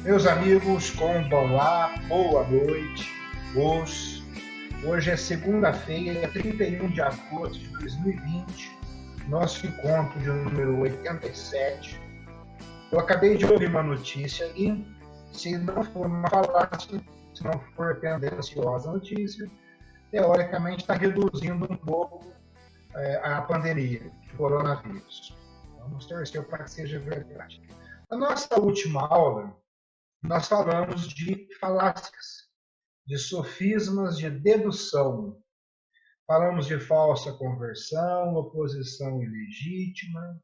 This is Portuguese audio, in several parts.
Meus amigos, como lá? Boa noite. Hoje é segunda-feira, 31 de agosto de 2020, nosso encontro de número 87. Eu acabei de ouvir uma notícia ali, se não for uma falácia, se não for tendenciosa notícia, teoricamente está reduzindo um pouco a pandemia do coronavírus. Vamos torcer para que seja verdade. Na nossa última aula, nós falamos de falácias, de sofismas de dedução. Falamos de falsa conversão, oposição ilegítima,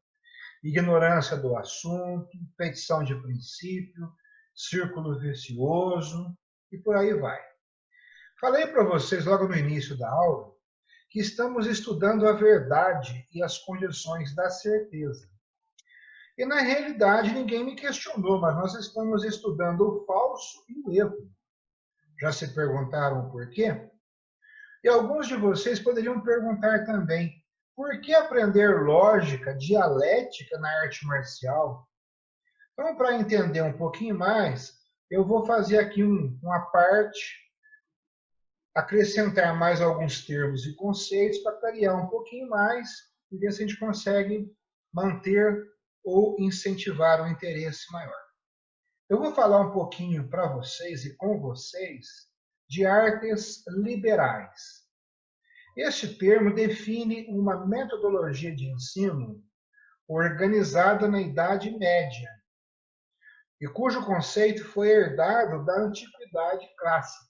ignorância do assunto, petição de princípio, círculo vicioso e por aí vai. Falei para vocês logo no início da aula que estamos estudando a verdade e as condições da certeza. E na realidade ninguém me questionou, mas nós estamos estudando o falso e o erro. Já se perguntaram por quê? E alguns de vocês poderiam perguntar também, por que aprender lógica, dialética na arte marcial? Então, para entender um pouquinho mais, eu vou fazer aqui uma parte, acrescentar mais alguns termos e conceitos para clarear um pouquinho mais e ver se a gente consegue manter ou incentivar um interesse maior. Eu vou falar um pouquinho para vocês e com vocês de artes liberais. Este termo define uma metodologia de ensino organizada na Idade Média e cujo conceito foi herdado da Antiguidade Clássica.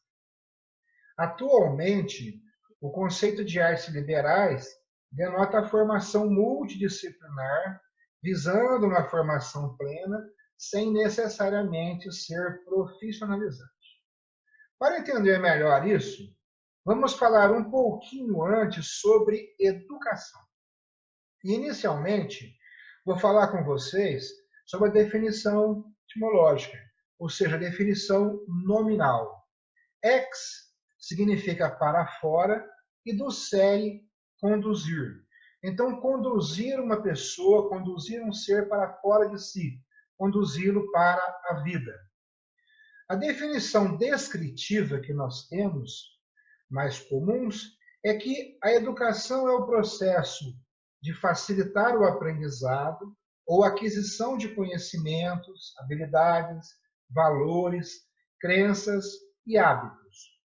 Atualmente, o conceito de artes liberais denota a formação multidisciplinar visando uma formação plena sem necessariamente ser profissionalizante. Para entender melhor isso, vamos falar um pouquinho antes sobre educação. E, inicialmente, vou falar com vocês sobre a definição etimológica, ou seja, a definição nominal. Ex significa para fora e docere, conduzir. Então, conduzir uma pessoa, conduzir um ser para fora de si, conduzi-lo para a vida. A definição descritiva que nós temos, mais comuns, é que a educação é o processo de facilitar o aprendizado ou aquisição de conhecimentos, habilidades, valores, crenças e hábitos.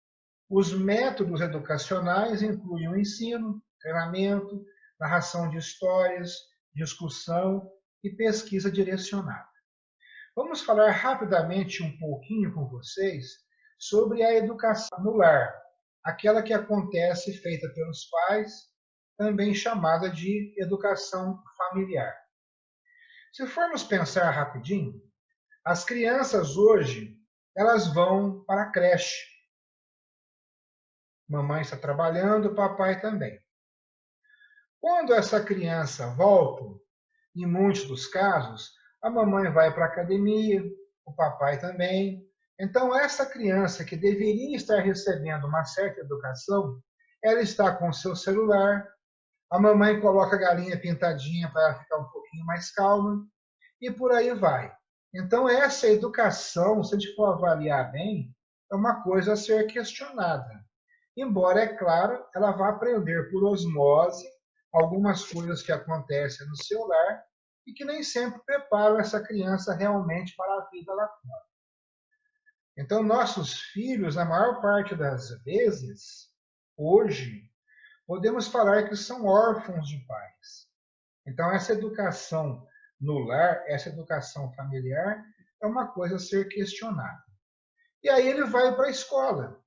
Os métodos educacionais incluem o ensino, treinamento, narração de histórias, discussão e pesquisa direcionada. Vamos falar rapidamente um pouquinho com vocês sobre a educação no lar, aquela que acontece feita pelos pais, também chamada de educação familiar. Se formos pensar rapidinho, as crianças hoje, elas vão para a creche. Mamãe está trabalhando, papai também. Quando essa criança volta, em muitos dos casos, a mamãe vai para a academia, o papai também. Então, essa criança que deveria estar recebendo uma certa educação, ela está com seu celular, a mamãe coloca a galinha pintadinha para ela ficar um pouquinho mais calma, e por aí vai. Então, essa educação, se a gente for avaliar bem, é uma coisa a ser questionada. Embora, é claro, ela vá aprender por osmose algumas coisas que acontecem no seu lar e que nem sempre preparam essa criança realmente para a vida lá fora. Então, nossos filhos, na maior parte das vezes, hoje, podemos falar que são órfãos de pais. Então, essa educação no lar, essa educação familiar, é uma coisa a ser questionada. E aí ele vai para a escola.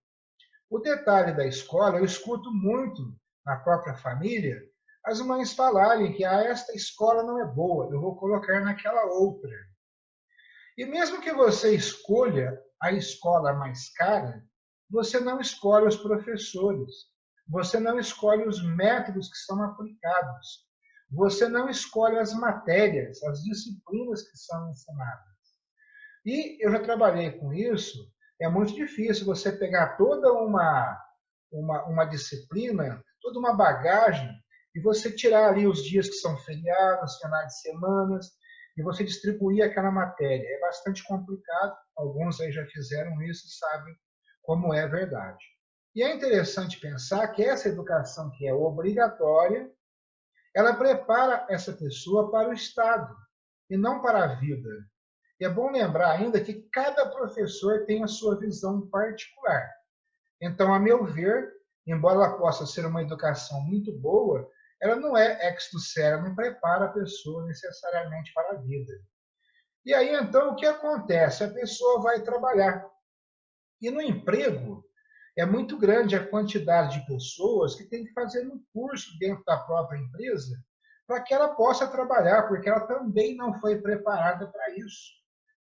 O detalhe da escola, eu escuto muito na própria família, as mães falarem que esta escola não é boa, eu vou colocar naquela outra. E mesmo que você escolha a escola mais cara, você não escolhe os professores, você não escolhe os métodos que são aplicados, você não escolhe as matérias, as disciplinas que são ensinadas. E eu já trabalhei com isso, é muito difícil você pegar toda uma disciplina, toda uma bagagem, e você tirar ali os dias que são feriados, finais de semana, e você distribuir aquela matéria. É bastante complicado, Alguns aí já fizeram isso e sabem como é verdade. E é interessante pensar que essa educação que é obrigatória, ela prepara essa pessoa para o Estado e não para a vida. E é bom lembrar ainda que cada professor tem a sua visão particular. Então, a meu ver, embora ela possa ser uma educação muito boa, ela não é ex do ela não prepara a pessoa necessariamente para a vida. E aí, então, o que acontece? A pessoa vai trabalhar. E no emprego, é muito grande a quantidade de pessoas que têm que fazer um curso dentro da própria empresa para que ela possa trabalhar, porque ela também não foi preparada para isso.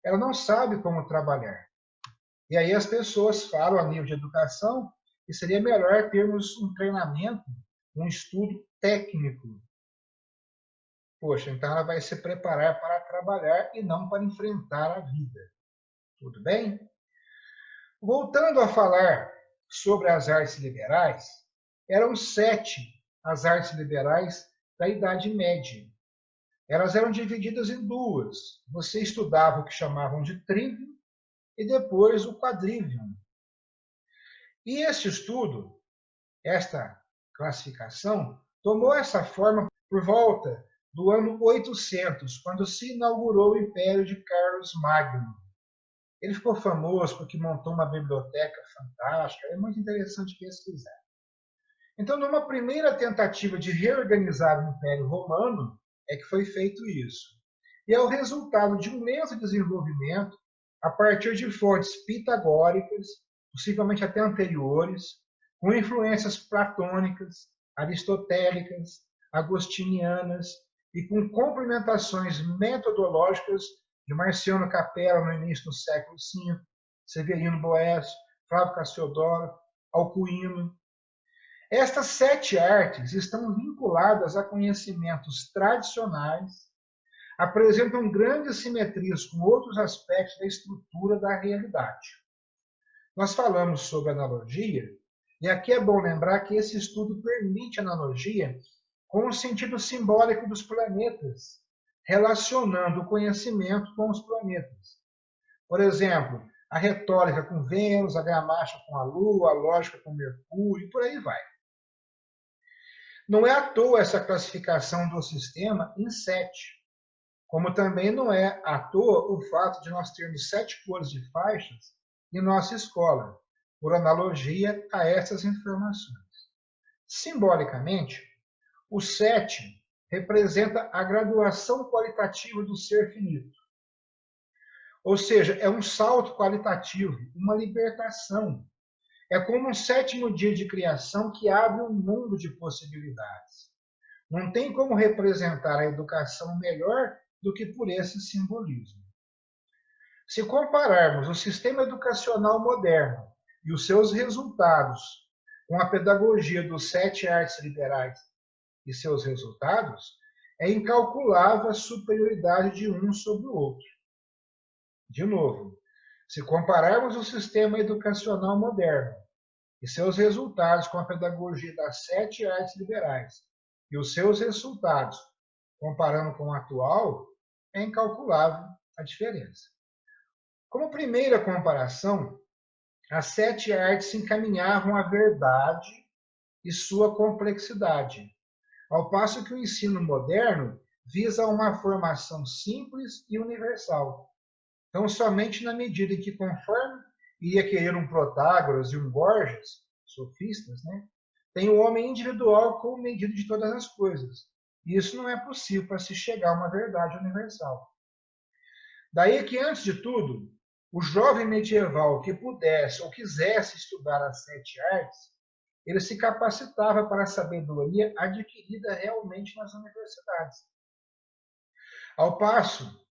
Ela não sabe como trabalhar. E aí as pessoas falam a nível de educação que seria melhor termos um treinamento, um estudo técnico. Poxa, então ela vai se preparar para trabalhar e não para enfrentar a vida. Tudo bem? Voltando a falar sobre as artes liberais, eram 7 as artes liberais da Idade Média. Elas eram divididas em duas. Você estudava o que chamavam de trivium e depois o quadrivium. E esse estudo, esta classificação, tomou essa forma por volta do ano 800, quando se inaugurou o Império de Carlos Magno. Ele ficou famoso porque montou uma biblioteca fantástica, é muito interessante pesquisar. Então, numa primeira tentativa de reorganizar o Império Romano, é que foi feito isso. E é o resultado de um lento desenvolvimento a partir de fontes pitagóricas, possivelmente até anteriores, com influências platônicas, aristotélicas, agostinianas e com complementações metodológicas de Marciano Capella no início do século V, Severino Boécio, Flávio Cassiodoro, Alcuino. Estas 7 artes estão vinculadas a conhecimentos tradicionais, apresentam grandes simetrias com outros aspectos da estrutura da realidade. Nós falamos sobre analogia, e aqui é bom lembrar que esse estudo permite analogia com o sentido simbólico dos planetas, relacionando o conhecimento com os planetas. Por exemplo, a retórica com Vênus, a gramática com a Lua, a lógica com Mercúrio, e por aí vai. Não é à toa essa classificação do sistema em 7, como também não é à toa o fato de nós termos 7 cores de faixas em nossa escola, por analogia a essas informações. Simbolicamente, o 7 representa a graduação qualitativa do ser finito. Ou seja, é um salto qualitativo, uma libertação. É como um 7º dia de criação que abre um mundo de possibilidades. Não tem como representar a educação melhor do que por esse simbolismo. Se compararmos o sistema educacional moderno e os seus resultados com a pedagogia dos 7 artes liberais e seus resultados, é incalculável a superioridade de um sobre o outro. De novo, se compararmos o sistema educacional moderno e seus resultados com a pedagogia das 7 artes liberais e os seus resultados comparando com o atual, é incalculável a diferença. Como primeira comparação, as 7 artes se encaminhavam à verdade e sua complexidade, ao passo que o ensino moderno visa uma formação simples e universal. Então, somente na medida em que, conforme iria querer um Protágoras e um Gorgias, sofistas, né, tem o homem individual como medida de todas as coisas. E isso não é possível para se chegar a uma verdade universal. Daí que, antes de tudo, o jovem medieval que pudesse ou quisesse estudar as 7 artes, ele se capacitava para a sabedoria adquirida realmente nas universidades. Ao passo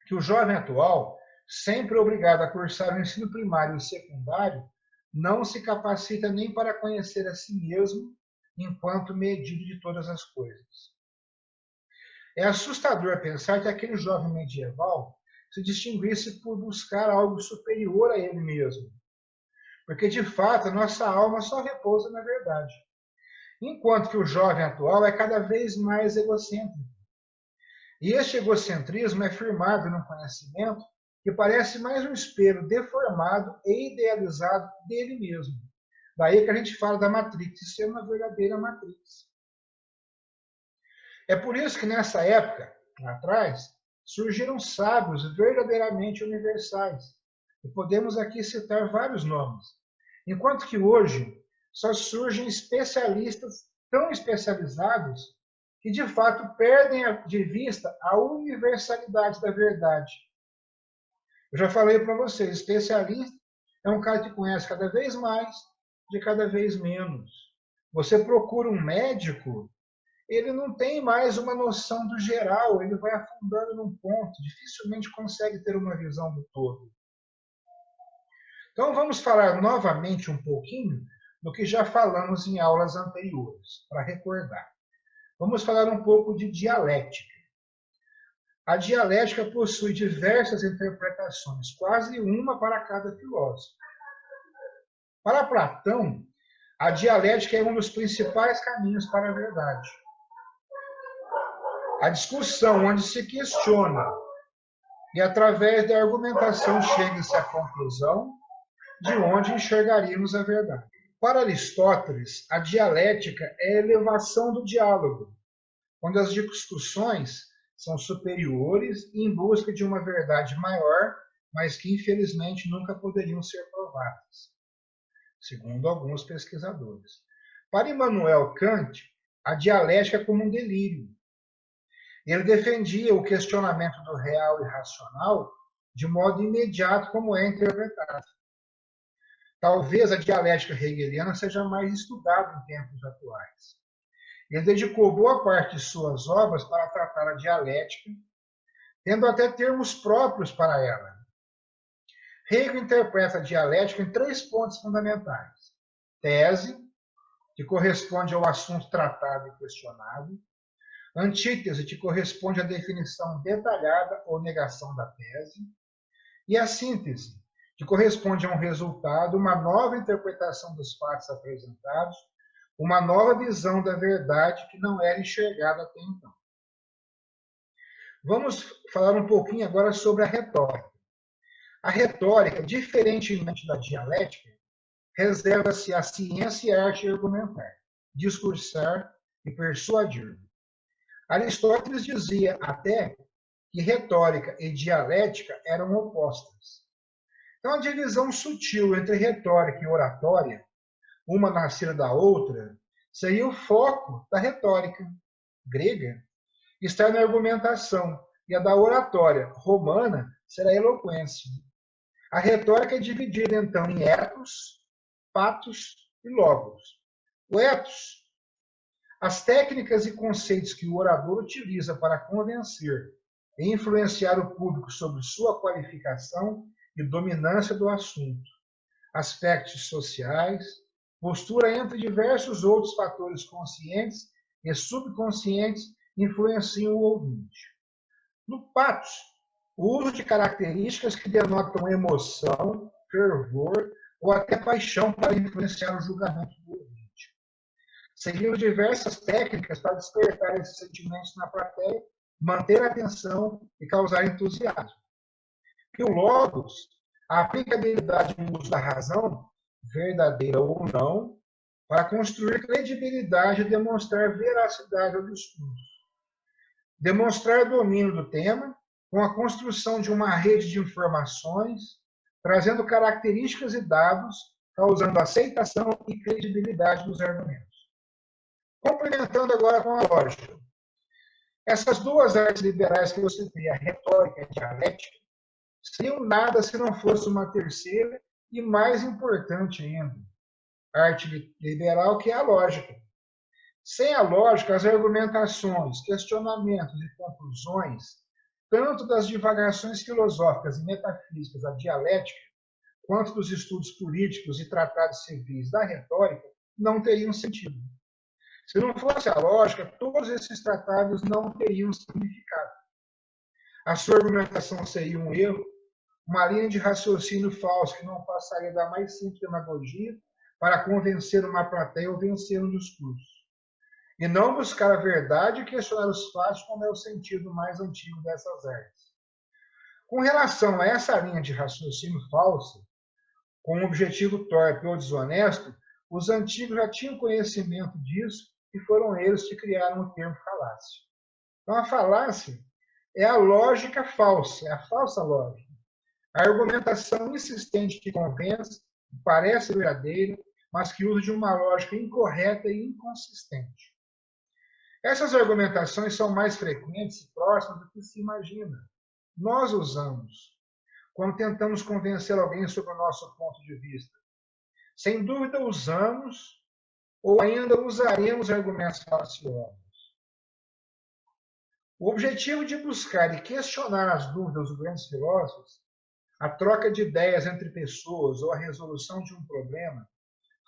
que o jovem atual, sempre obrigado a cursar o ensino primário e secundário, não se capacita nem para conhecer a si mesmo enquanto medida de todas as coisas. É assustador pensar que aquele jovem medieval se distinguisse por buscar algo superior a ele mesmo, porque de fato a nossa alma só repousa na verdade, enquanto que o jovem atual é cada vez mais egocêntrico. E este egocentrismo é firmado no conhecimento que parece mais um espelho deformado e idealizado dele mesmo. Daí que a gente fala da Matrix, de ser uma verdadeira Matrix. É por isso que nessa época, lá atrás, surgiram sábios verdadeiramente universais. E podemos aqui citar vários nomes. Enquanto que hoje só surgem especialistas tão especializados que de fato perdem de vista a universalidade da verdade. Eu já falei para vocês, especialista é um cara que conhece cada vez mais de cada vez menos. Você procura um médico, ele não tem mais uma noção do geral, ele vai afundando num ponto, dificilmente consegue ter uma visão do todo. Então vamos falar novamente um pouquinho do que já falamos em aulas anteriores, para recordar. Vamos falar um pouco de dialética. A dialética possui diversas interpretações, quase uma para cada filósofo. Para Platão, a dialética é um dos principais caminhos para a verdade. A discussão onde se questiona e, através da argumentação, chega-se à conclusão de onde enxergaríamos a verdade. Para Aristóteles, a dialética é a elevação do diálogo, onde as discussões são superiores e em busca de uma verdade maior, mas que infelizmente nunca poderiam ser provadas, segundo alguns pesquisadores. Para Immanuel Kant, a dialética é como um delírio. Ele defendia o questionamento do real e racional de modo imediato como é interpretado. Talvez a dialética hegeliana seja mais estudada em tempos atuais. Ele dedicou boa parte de suas obras para tratar a dialética, tendo até termos próprios para ela. Hegel interpreta a dialética em 3 pontos fundamentais. Tese, que corresponde ao assunto tratado e questionado. Antítese, que corresponde à definição detalhada ou negação da tese. E a síntese, que corresponde a um resultado, uma nova interpretação dos fatos apresentados, uma nova visão da verdade que não era enxergada até então. Vamos falar um pouquinho agora sobre a retórica. A retórica, diferentemente da dialética, reserva-se à ciência e à arte de argumentar, discursar e persuadir. Aristóteles dizia até que retórica e dialética eram opostas. Então, a divisão sutil entre retórica e oratória, uma nascida da outra, seria o foco da retórica grega, está na argumentação, e a da oratória romana será a eloquência. A retórica é dividida, então, em ethos, patos e logos. O ethos, as técnicas e conceitos que o orador utiliza para convencer e influenciar o público sobre sua qualificação e dominância do assunto, aspectos sociais, postura entre diversos outros fatores conscientes e subconscientes influenciam o ouvinte. No patos, o uso de características que denotam emoção, fervor ou até paixão para influenciar o julgamento do ouvinte. Seguindo diversas técnicas para despertar esses sentimentos na plateia, manter a atenção e causar entusiasmo. E o logos, a aplicabilidade no uso da razão, verdadeira ou não, para construir credibilidade e demonstrar veracidade ao discurso. Demonstrar domínio do tema com a construção de uma rede de informações, trazendo características e dados, causando aceitação e credibilidade dos argumentos. Complementando agora com a lógica. Essas duas artes liberais que eu citei, a retórica e a dialética, seriam nada se não fosse uma terceira e mais importante ainda, a arte liberal, que é a lógica. Sem a lógica, as argumentações, questionamentos e conclusões, tanto das divagações filosóficas e metafísicas da dialética, quanto dos estudos políticos e tratados civis da retórica, não teriam sentido. Se não fosse a lógica, todos esses tratados não teriam significado. A sua argumentação seria um erro, uma linha de raciocínio falso que não passaria da mais simples demagogia para convencer uma plateia ou vencer um discurso. E não buscar a verdade e questionar os fatos, como é o sentido mais antigo dessas artes. Com relação a essa linha de raciocínio falsa, com um objetivo torpe ou desonesto, os antigos já tinham conhecimento disso e foram eles que criaram o termo falácia. Então, a falácia é a lógica falsa, é a falsa lógica. A argumentação insistente que convence, parece verdadeira, mas que usa de uma lógica incorreta e inconsistente. Essas argumentações são mais frequentes e próximas do que se imagina. Nós usamos quando tentamos convencer alguém sobre o nosso ponto de vista. Sem dúvida, usamos ou ainda usaremos argumentos falaciosos. O objetivo de buscar e questionar as dúvidas dos grandes filósofos, a troca de ideias entre pessoas ou a resolução de um problema,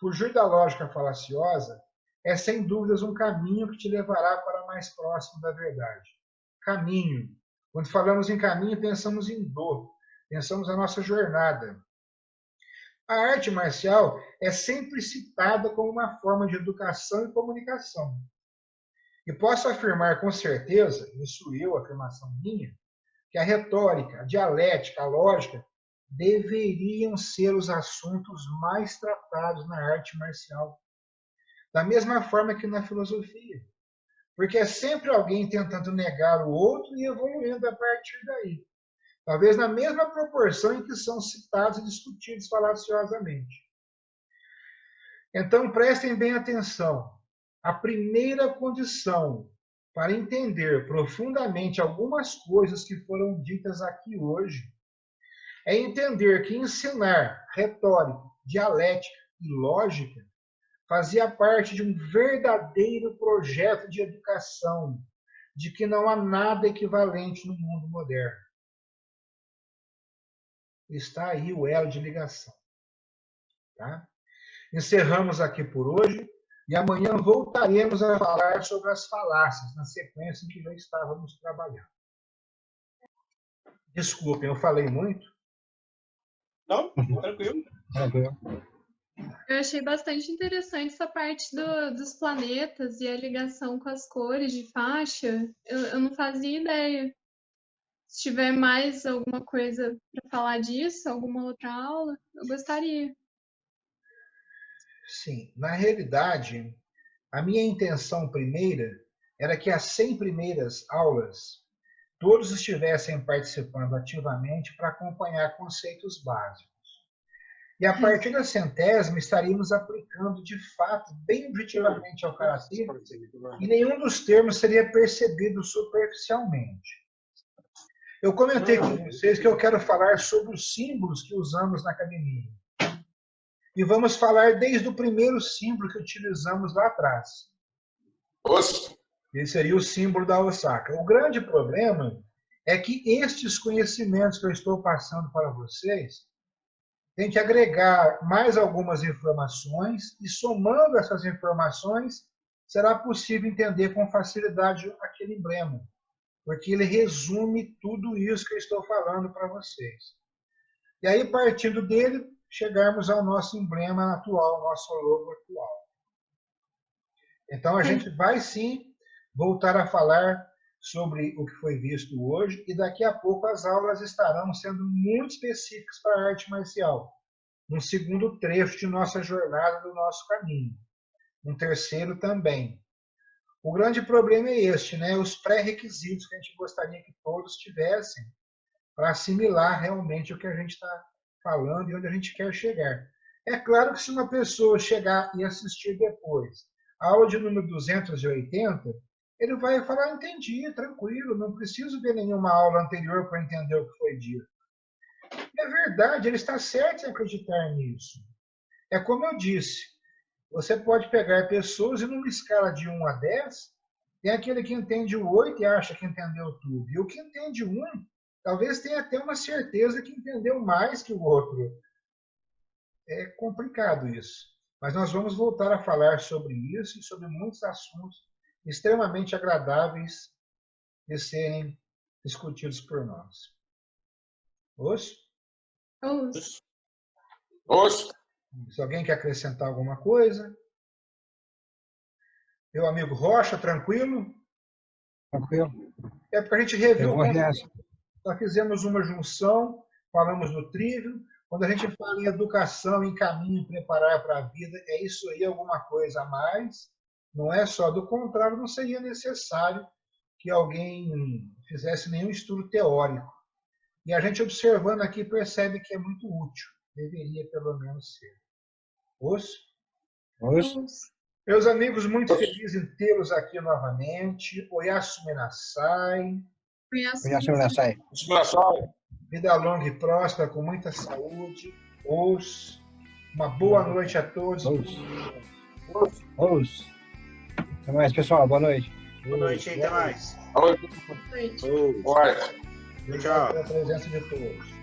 fugir da lógica falaciosa, é sem dúvidas um caminho que te levará para mais próximo da verdade. Caminho. Quando falamos em caminho, pensamos em dor, pensamos na nossa jornada. A arte marcial é sempre citada como uma forma de educação e comunicação. E posso afirmar com certeza, isso afirmação minha, que a retórica, a dialética, a lógica deveriam ser os assuntos mais tratados na arte marcial. Da mesma forma que na filosofia. Porque é sempre alguém tentando negar o outro e evoluindo a partir daí. Talvez na mesma proporção em que são citados e discutidos falaciosamente. Então, prestem bem atenção. A primeira condição para entender profundamente algumas coisas que foram ditas aqui hoje é entender que ensinar retórica, dialética e lógica fazia parte de um verdadeiro projeto de educação, de que não há nada equivalente no mundo moderno. Está aí o elo de ligação. Tá? Encerramos aqui por hoje e amanhã voltaremos a falar sobre as falácias, na sequência em que já estávamos trabalhando. Desculpem, eu falei muito? Não, tranquilo. Eu achei bastante interessante essa parte dos planetas e a ligação com as cores de faixa. Eu não fazia ideia. Se tiver mais alguma coisa para falar disso, alguma outra aula, eu gostaria. Sim, na realidade, a minha intenção primeira era que as 100 primeiras aulas todos estivessem participando ativamente para acompanhar conceitos básicos. E a partir da 100ª estaríamos aplicando de fato, bem objetivamente ao karatê, e nenhum dos termos seria percebido superficialmente. Eu comentei com vocês que eu quero falar sobre os símbolos que usamos na academia. E vamos falar desde o primeiro símbolo que utilizamos lá atrás. Esse seria o símbolo da Osaka. O grande problema é que estes conhecimentos que eu estou passando para vocês tem que agregar mais algumas informações e, somando essas informações, será possível entender com facilidade aquele emblema, porque ele resume tudo isso que eu estou falando para vocês. E aí, partindo dele, chegarmos ao nosso emblema atual, nosso logo atual. Então, a gente vai, sim, voltar a falar sobre o que foi visto hoje, e daqui a pouco as aulas estarão sendo muito específicas para a arte marcial. Um segundo trecho de nossa jornada, do nosso caminho. Um terceiro também. O grande problema é este, né? Os pré-requisitos que a gente gostaria que todos tivessem para assimilar realmente o que a gente está falando e onde a gente quer chegar. É claro que se uma pessoa chegar e assistir depois a aula de número 280, ele vai falar, entendi, tranquilo, não preciso ver nenhuma aula anterior para entender o que foi dito. É verdade, ele está certo em acreditar nisso. É como eu disse, você pode pegar pessoas e numa escala de 1 a 10, tem aquele que entende o 8 e acha que entendeu tudo. E o que entende 1, talvez tenha até uma certeza que entendeu mais que o outro. É complicado isso. Mas nós vamos voltar a falar sobre isso e sobre muitos assuntos extremamente agradáveis de serem discutidos por nós. Osso? Osso. Se alguém quer acrescentar alguma coisa? Meu amigo Rocha, tranquilo? Tranquilo. É porque a gente reviu. Nós fizemos uma junção, falamos do trivium. Quando a gente fala em educação, em caminho, preparar para a vida, é isso aí, alguma coisa a mais. Não é só, do contrário, não seria necessário que alguém fizesse nenhum estudo teórico. E a gente observando aqui percebe que é muito útil. Deveria, pelo menos, ser. Os? Meus amigos, muito feliz em tê-los aqui novamente. Oyasumi Nasai. Oyasumi Nasai. Vida longa e próspera, com muita saúde. Uma boa noite a todos. Até mais, pessoal. Boa noite. Boa noite, até mais. Boa noite. Boa noite. Obrigado pela presença de todos.